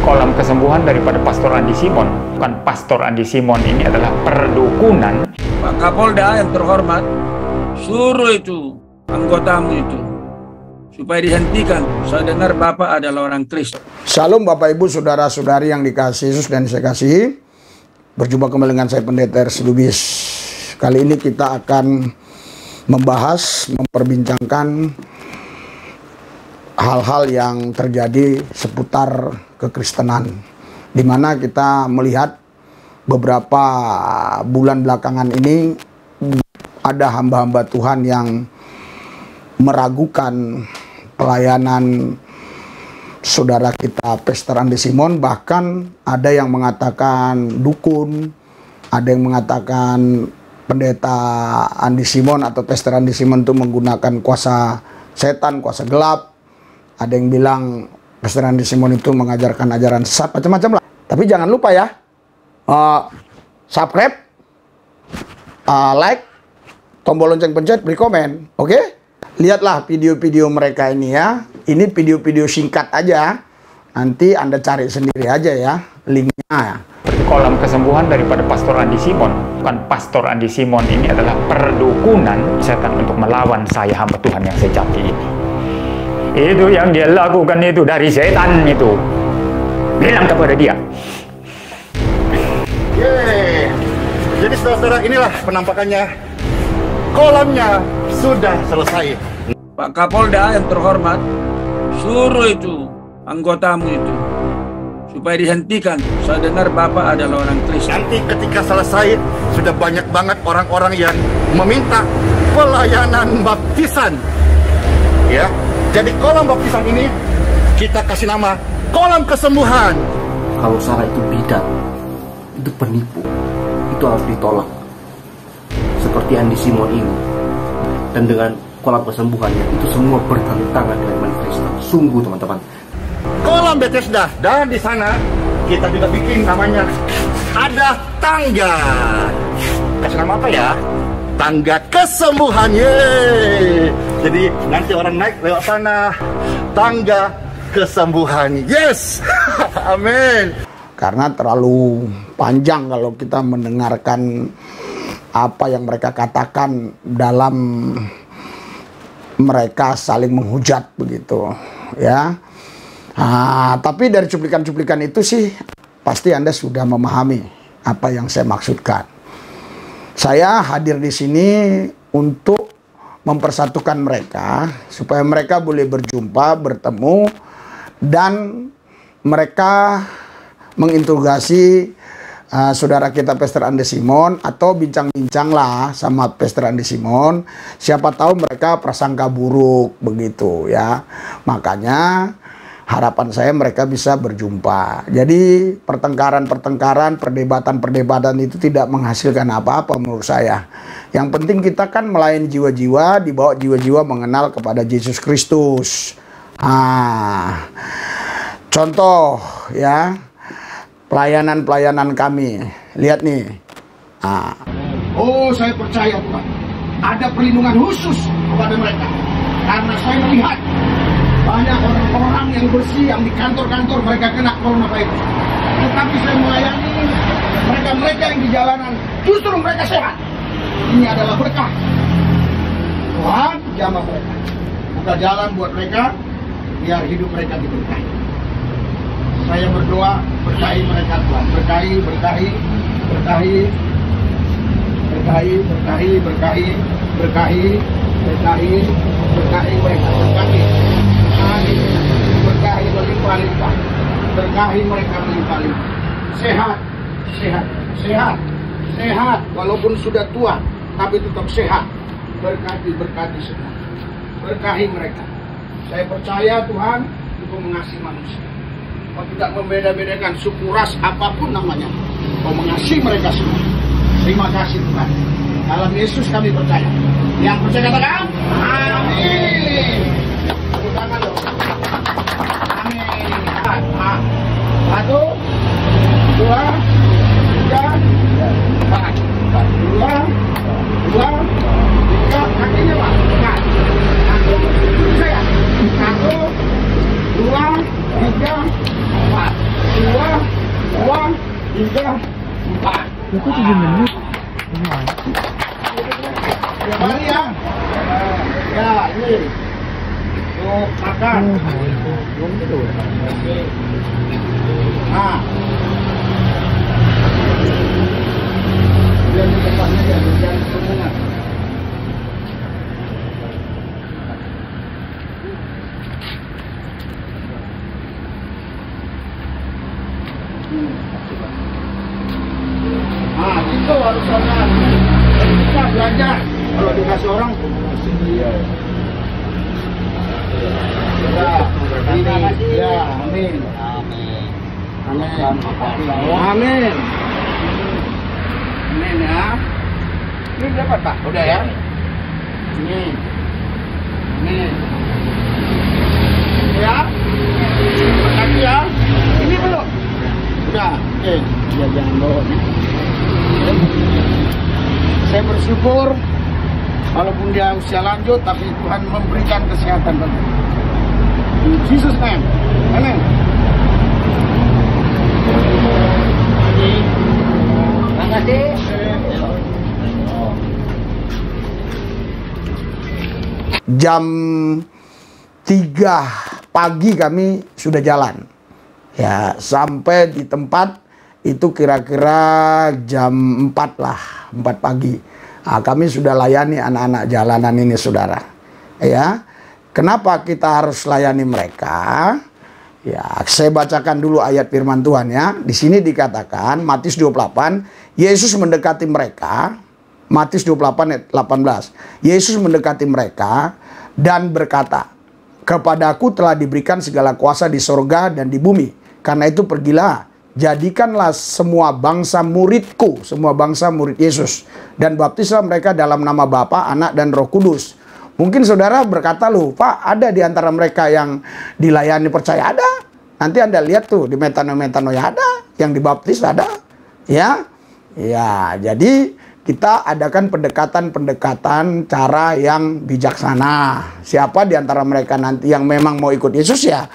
kolam kesembuhan daripada Pastor Andi Simon. Bukan Pastor Andi Simon, ini adalah perdukunan. Pak Kapolda yang terhormat, suruh itu anggotamu itu supaya dihentikan. Saya dengar Bapak adalah orang Kristen. Salam Bapak Ibu Saudara-saudari yang dikasihi Yesus dan saya kasihi. Berjumpa kembali dengan saya Pendeta R.C. Lubis. Kali ini kita akan membahas, memperbincangkan hal-hal yang terjadi seputar kekristenan, di mana kita melihat beberapa bulan belakangan ini ada hamba-hamba Tuhan yang meragukan pelayanan saudara kita Pastor Andi Simon. Bahkan ada yang mengatakan dukun, ada yang mengatakan Pendeta Andi Simon atau Pastor Andi Simon itu menggunakan kuasa setan, kuasa gelap. Ada yang bilang Pastor Andi Simon itu mengajarkan ajaran sesat, macam-macam lah. Tapi jangan lupa ya, subscribe, like, tombol lonceng pencet, beri komen, oke? Lihatlah video-video mereka ini ya. Ini video-video singkat aja. Nanti Anda cari sendiri aja ya, linknya. Kolam kesembuhan daripada Pastor Andi Simon. Bukan Pastor Andi Simon, ini adalah perdukunan setan untuk melawan saya, hamba Tuhan yang sejati ini. Itu yang dia lakukan itu dari setan itu. Bilang kepada dia. Yeay. Jadi saudara-saudara, inilah penampakannya. Kolamnya sudah selesai. Pak Kapolda yang terhormat, suruh itu anggotamu itu supaya dihentikan. Saya dengar Bapak adalah orang Kristen. Nanti ketika selesai, sudah banyak banget orang-orang yang meminta pelayanan baptisan. Ya. Jadi kolam baptisan ini kita kasih nama kolam kesembuhan. Kalau Sarah itu bidat, itu penipu, itu harus ditolak. Seperti Andi Simon ini. Dan dengan kolam kesembuhannya, itu semua bertentangan dengan iman Kristen. Sungguh teman-teman. Kolam Bethesda. Dan di sana kita juga bikin namanya ada tangga. Kasih nama apa ya? Tangga kesembuhan. Yeay. Jadi nanti orang naik lewat sana, tangga kesembuhan. Yes. Amin. Karena terlalu panjang kalau kita mendengarkan apa yang mereka katakan dalam mereka saling menghujat begitu ya. Tapi dari cuplikan-cuplikan itu sih pasti Anda sudah memahami apa yang saya maksudkan. Saya hadir di sini untuk mempersatukan mereka supaya mereka boleh berjumpa, bertemu, dan mereka menginterogasi saudara kita Pastor Andi Simon atau bincang-bincang lah sama Pastor Andi Simon. Siapa tahu mereka prasangka buruk begitu ya. Makanya harapan saya mereka bisa berjumpa. Jadi pertengkaran-pertengkaran, perdebatan-perdebatan itu tidak menghasilkan apa-apa menurut saya. Yang penting kita kan melayani jiwa-jiwa, dibawa jiwa-jiwa mengenal kepada Yesus Kristus. Contoh ya, pelayanan-pelayanan kami. Lihat nih. Oh, saya percaya Tuhan, ada perlindungan khusus kepada mereka. Karena saya melihat banyak orang-orang yang bersih yang di kantor-kantor mereka kena coronavirus. Tetapi saya melayani mereka-mereka yang di jalanan, justru mereka sehat. Ini adalah berkah. Tuhan jamah mereka, buka jalan buat mereka, biar hidup mereka diberkahi. Saya berdoa, berkahi mereka Tuhan, berkahi, berkahi, berkahi, berkahi, berkahi, berkahi, berkahi, berkahi, berkahi mereka, berkahi. Berkahi berlimpah-limpah, berkahi mereka berlimpah-limpah. Sehat, sehat, sehat, sehat. Walaupun sudah tua, tapi tetap sehat. Berkati semua. Berkahi mereka. Saya percaya Tuhan untuk mengasihi manusia. Kau tidak membeda-bedakan suku ras apapun namanya. Kau mengasihi mereka semua. Terima kasih Tuhan. Dalam Yesus kami percaya. Yang percaya katakan, amin. Tepuk tangan dong. Amin. Satu, dua, tiga, empat. Dua, tiga, kakinya Pak. Satu, saya. Satu, dua, tiga, empat. 3, 4. Itu 7 menit. Kembali ya. Ya, ini. Tuh, makan. Nah. Biar di depannya ya, jangan kerumunan. Nah, itu harus ada. Kita belajar. Kalau dikasih orang, iya. Ya, ini, ya, amin. Amin. Amin. Amin ya. Ini berapa Pak? Udah ya? Ini. Ini. Ya. Terima kasih ya. Ini belum? Udah. Oke. Ya jangan bawa. Saya bersyukur walaupun dia usia lanjut, tapi Tuhan memberikan kesehatan bagi. In Jesus name. Amen. Terima kasih. Jam 3 pagi kami sudah jalan. Ya, sampai di tempat itu kira-kira jam 4 lah, 4 pagi. Nah, kami sudah layani anak-anak jalanan ini, saudara. Ya, kenapa kita harus layani mereka? Ya, saya bacakan dulu ayat firman Tuhan ya. Di sini dikatakan, Matius 28, Yesus mendekati mereka. Matius 28 ayat 18. Yesus mendekati mereka dan berkata, "Kepadaku telah diberikan segala kuasa di sorga dan di bumi. Karena itu pergilah, jadikanlah semua bangsa muridku," semua bangsa murid Yesus, "dan baptislah mereka dalam nama Bapa, Anak, dan Roh Kudus." Mungkin saudara berkata, "Loh Pak, ada di antara mereka yang dilayani percaya?" Ada. Nanti Anda lihat tuh di metano ya ada, yang dibaptis ada. Ya. Ya, jadi kita adakan pendekatan-pendekatan cara yang bijaksana. Siapa di antara mereka nanti yang memang mau ikut Yesus ya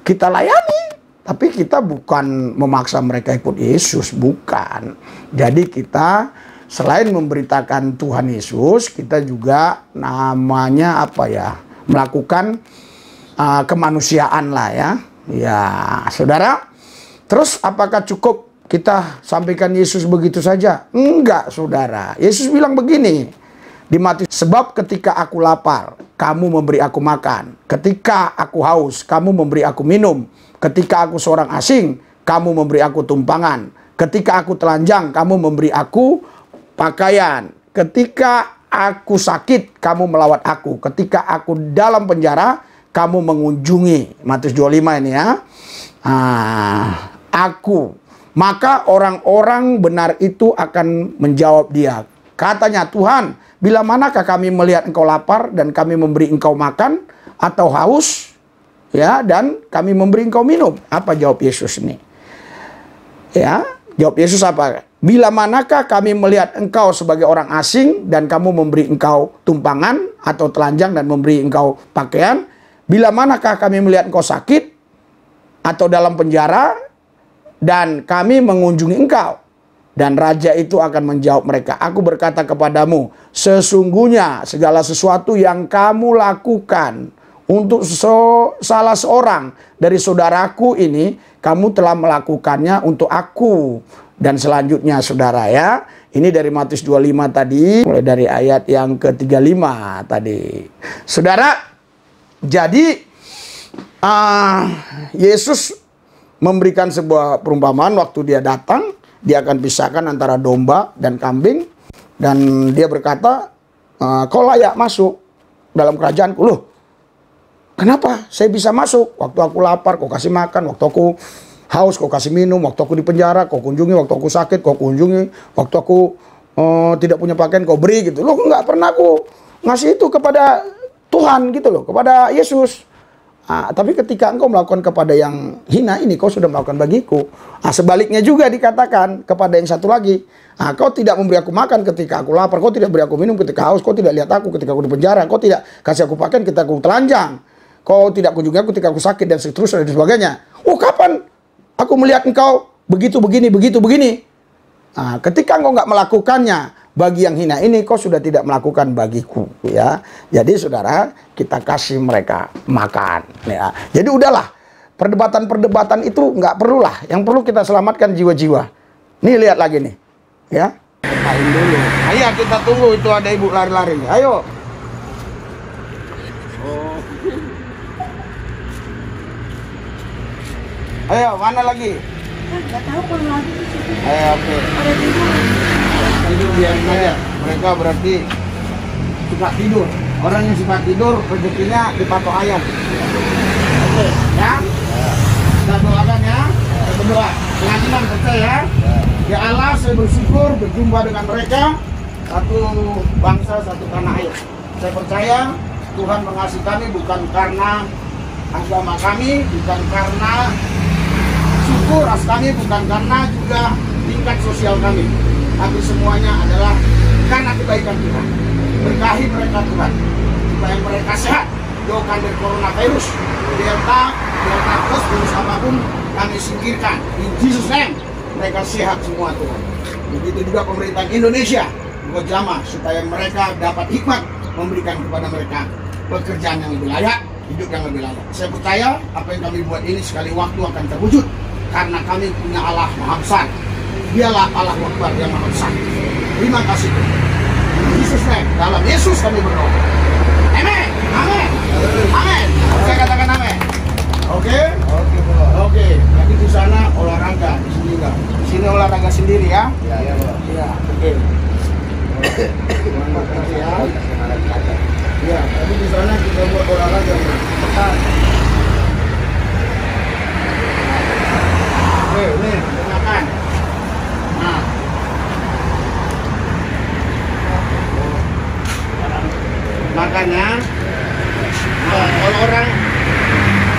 kita layani. Tapi kita bukan memaksa mereka ikut Yesus, bukan. Jadi kita selain memberitakan Tuhan Yesus, kita juga namanya apa ya? Melakukan kemanusiaan lah ya. Ya, saudara. Terus apakah cukup kita sampaikan Yesus begitu saja? Enggak, saudara. Yesus bilang begini di Matius, "Sebab ketika aku lapar, kamu memberi aku makan. Ketika aku haus, kamu memberi aku minum. Ketika aku seorang asing, kamu memberi aku tumpangan. Ketika aku telanjang, kamu memberi aku pakaian. Ketika aku sakit, kamu melawat aku. Ketika aku dalam penjara, kamu mengunjungi." Matius 25 ini ya. Aku. Maka orang-orang benar itu akan menjawab dia. Katanya, "Tuhan, bila manakah kami melihat engkau lapar dan kami memberi engkau makan, atau haus, ya, dan kami memberi engkau minum?" Apa jawab Yesus ini? Ya, jawab Yesus apa? "Bila manakah kami melihat engkau sebagai orang asing dan kamu memberi engkau tumpangan atau telanjang dan memberi engkau pakaian? Bila manakah kami melihat engkau sakit atau dalam penjara dan kami mengunjungi engkau?" Dan raja itu akan menjawab mereka, "Aku berkata kepadamu, sesungguhnya segala sesuatu yang kamu lakukan untuk salah seorang dari saudaraku ini, kamu telah melakukannya untuk aku." Dan selanjutnya saudara ya, ini dari Matius 25 tadi, mulai dari ayat yang ke-35 tadi. Saudara, jadi Yesus memberikan sebuah perumpamaan waktu dia datang. Dia akan pisahkan antara domba dan kambing. Dan dia berkata, "Kau layak masuk dalam kerajaanku." Loh, kenapa saya bisa masuk? Waktu aku lapar, kau kasih makan. Waktu aku haus, kau kasih minum. Waktu aku di penjara, kau kunjungi. Waktu aku sakit, kau kunjungi. Waktu aku tidak punya pakaian, kau beri gitu. Loh, nggak pernah aku ngasih itu kepada Tuhan gitu loh, kepada Yesus. Tapi ketika engkau melakukan kepada yang hina ini, kau sudah melakukan bagiku. Sebaliknya juga dikatakan kepada yang satu lagi, kau tidak memberi aku makan ketika aku lapar, kau tidak beri aku minum ketika haus, kau tidak lihat aku ketika aku di penjara, kau tidak kasih aku pakaian ketika aku telanjang, kau tidak kunjungi aku ketika aku sakit, dan seterusnya dan sebagainya. Oh, kapan aku melihat engkau begitu begini. Nah, ketika engkau nggak melakukannya bagi yang hina ini, kau sudah tidak melakukan bagiku, ya. Jadi saudara, kita kasih mereka makan, ya. Jadi udahlah, perdebatan itu nggak perlulah. Yang perlu kita selamatkan jiwa-jiwa. Nih lihat lagi nih, ya. Main dulu. Ayo kita tunggu, itu ada ibu lari-lari. Ayo. Ayo, mana lagi? Nggak tahu kalau lagi di situ. Ayo, oke. Ada tidur. Tidur biarin aja. Mereka berarti suka tidur. Orang yang suka tidur rezekinya dipatok ayam. Oke, ya. Kita doakan ya. Kita berdoa. Dengan percaya. Ya Allah, saya bersyukur berjumpa dengan mereka. Satu bangsa, satu tanah air. Saya percaya Tuhan mengasihi kami bukan karena agama kami, bukan karena suku ras kami, bukan karena juga tingkat sosial kami, tapi semuanya adalah karena kebaikan Tuhan. Berkahi mereka Tuhan, supaya mereka sehat, jauhkan dari coronavirus, delta plus, virus apapun kami singkirkan. In Jesus name, mereka sehat semua Tuhan. Begitu juga pemerintah Indonesia, bekerjasama supaya mereka dapat hikmat memberikan kepada mereka pekerjaan yang lebih layak, hidup yang lebih layak. Saya percaya apa yang kami buat ini sekali waktu akan terwujud. Karena kami punya Allah Maha Besar. Dialah Allah Akbar yang Maha Besar. Terima kasih Tuhan. Yesus name, dalam Yesus kami berdoa. Amin. Amin. Amin. Saya katakan amin. Oke? Oke. Nanti di sana olahraga, di sini enggak. Di sini olahraga sendiri ya. Iya, iya. Oke. Ya. Ya, tapi di sana kita buat olahraga. Oke, nih, makan. Nah. Makannya. Nah, kalau orang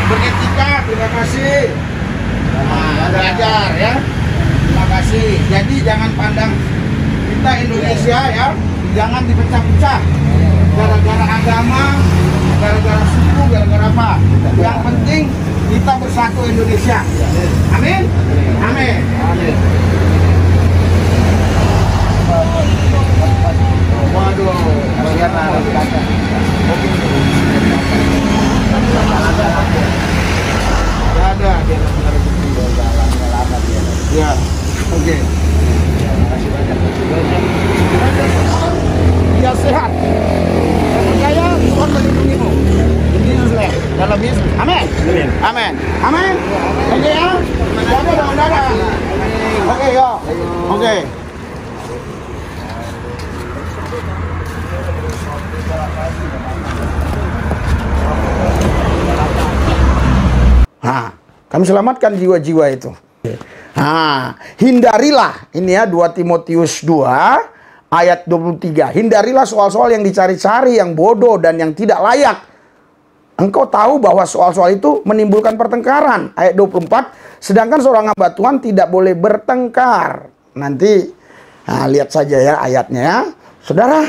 beretika, terima kasih. Nah, belajar ya. Terima kasih. Jadi jangan pandang kita Indonesia ya, jangan dipecah-pecah. Gara-gara agama, gara-gara suku, gara-gara apa. Yang penting kita bersatu Indonesia. Amin. Amin. Amin. Waduh, kalian harus baca. Ada dia ya. Oke. Dia sehat. Saya percaya Tuhan melindungimu. Dalam Yesus. Amin. Amin. Amin. Oke ya. Jaga dengan darah. Oke ya. Oke. Nah, kami selamatkan jiwa-jiwa itu. Nah, hindarilah, ini ya 2 Timotius 2 ayat 23. Hindarilah soal-soal yang dicari-cari, yang bodoh dan yang tidak layak. Engkau tahu bahwa soal-soal itu menimbulkan pertengkaran. Ayat 24, sedangkan seorang hamba Tuhan tidak boleh bertengkar. Nanti, nah, lihat saja ya ayatnya ya. Saudara,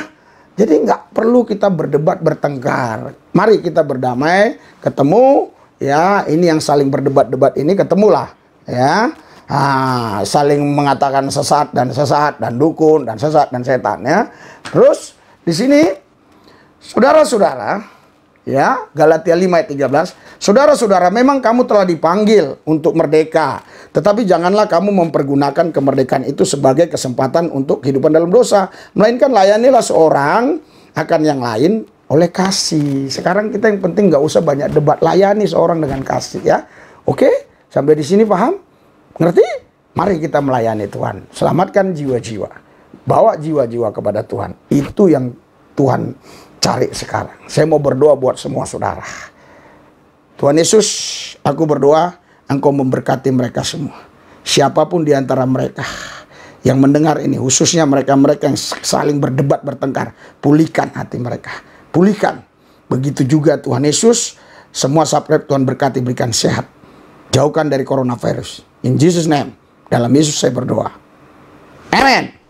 jadi nggak perlu kita berdebat bertengkar. Mari kita berdamai, ketemu. Ya, ini yang saling berdebat-debat ini ketemulah, ya. Saling mengatakan sesat dan dukun dan sesat dan setan, ya. Terus di sini, saudara-saudara, ya, Galatia 5 ayat 13, saudara-saudara, memang kamu telah dipanggil untuk merdeka, tetapi janganlah kamu mempergunakan kemerdekaan itu sebagai kesempatan untuk kehidupan dalam dosa, melainkan layanilah seorang akan yang lain oleh kasih. Sekarang kita yang penting nggak usah banyak debat, layani seorang dengan kasih ya. Oke, sampai di sini paham? Ngerti? Mari kita melayani Tuhan. Selamatkan jiwa-jiwa. Bawa jiwa-jiwa kepada Tuhan. Itu yang Tuhan cari sekarang. Saya mau berdoa buat semua saudara. Tuhan Yesus, aku berdoa Engkau memberkati mereka semua. Siapapun di antara mereka yang mendengar ini, khususnya mereka-mereka yang saling berdebat bertengkar, pulihkan hati mereka. Pulihkan. Begitu juga Tuhan Yesus, semua subscribe Tuhan berkati, berikan sehat. Jauhkan dari coronavirus. In Jesus name, dalam Yesus saya berdoa. Amen.